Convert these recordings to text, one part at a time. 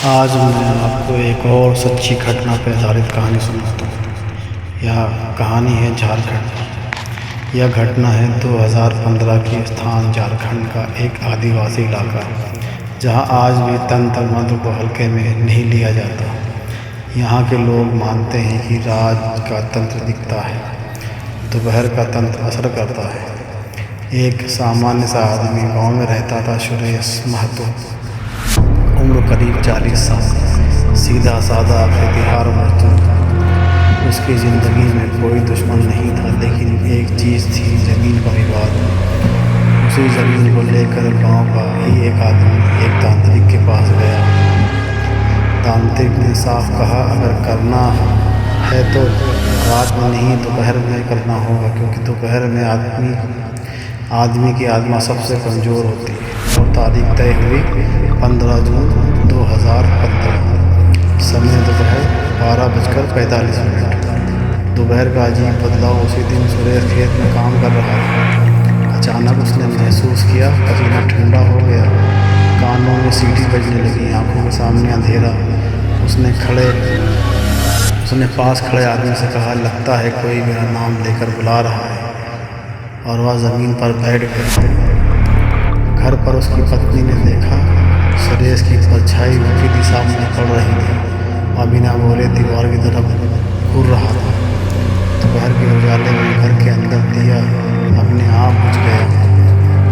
आज मैं आपको एक और सच्ची घटना पर आधारित कहानी सुनाता हूँ। यह कहानी है झारखंड। यह घटना है 2015 की। स्थान झारखंड का एक आदिवासी इलाका है जहाँ आज भी तंत्र मंत्र को हल्के में नहीं लिया जाता। यहाँ के लोग मानते हैं कि रात का तंत्र दिखता है, दोपहर का तंत्र असर करता है। एक सामान्य सा आदमी गांव में रहता था, सुरेश महतो। उम्र करीब 40 साल, सीधा साधा खेतिहार मजदूर। उसकी ज़िंदगी में कोई दुश्मन नहीं था, लेकिन एक चीज़ थी, ज़मीन का विवाद। उसी ज़मीन को लेकर गांव का ही एक आदमी एक तांत्रिक के पास गया। तांत्रिक ने साफ कहा, अगर करना है तो रात में नहीं, दोपहर में करना होगा, क्योंकि दोपहर में आदमी की आत्मा सबसे कमज़ोर होती है। और तारीख तय हुई 15 जून 2015। समय दोपहर 12:45। दोपहर का अजीब बदलाव। उसी दिन सुरेश खेत में काम कर रहा था। अचानक उसने महसूस किया पसीना ठंडा हो गया, कानों में सीटी बजने लगी, आंखों के सामने अंधेरा। उसने पास खड़े आदमी से कहा, लगता है कोई मेरा नाम लेकर बुला रहा है। और वह ज़मीन पर बैठ गया। घर पर उसकी पत्नी ने देखा, सुरेश की परछाई उनकी दिशा में पड़ रही थी। वह बिना बोले दीवार की तरफ घूर रहा था। दोपहर के उजाले में घर के अंदर दिया अपने आप बुझ गया।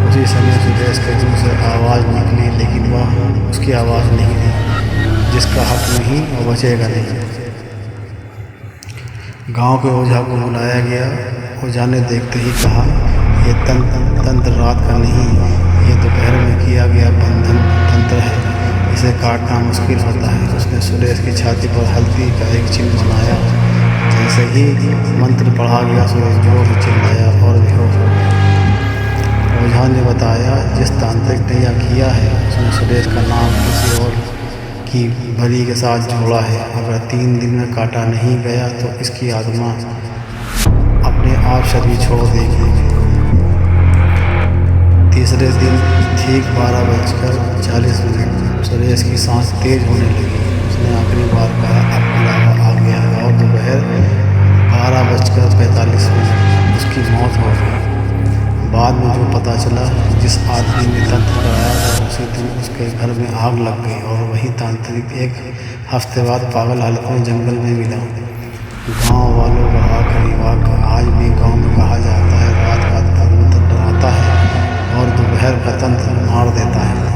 उसी समय सुरेश के मुंह से आवाज़ निकली, लेकिन वह उसकी आवाज़ नहीं थी। जिसका हक नहीं वो बचेगा नहीं। गांव के ओझा को बुलाया गया। ओझा ने देखते ही कहा, यह तंत्र रात का नहीं, ये दोपहर में किया गया बंधन तंत्र है। इसे काटना मुश्किल होता है। उसने सुरेश की छाती पर हल्दी का एक चिन्ह बनाया। जैसे ही मंत्र पढ़ा गया, सुरेश जोर से चिल्लाया और बेहोश हो गया। ओझा ने बताया, जिस तांत्रिक ने यह किया है, उसने सुरेश का नाम किसी और की बलि के साथ जोड़ा है। अगर 3 दिन में काटा नहीं गया तो इसकी आत्मा अपने आप शरीर छोड़ देगी। तीसरे दिन ठीक 12:40 सुरेश की सांस तेज होने लगी। उसने आखिरी बार कहा, अब बुलावा आ गया है। और दोपहर 12:45 उसकी मौत हो गई। बाद में जो पता चला, जिस आदमी ने तंत्र कराया था, उसी दिन उसके घर में आग लग गई और वही तांत्रिक एक हफ्ते बाद पागल हालत में जंगल में मिला। गांव वालों का आखिरी वाक्य आज भी गांव में कहा जाता है, रात का तंत्र डराता है और दोपहर का तंत्र मार देता है।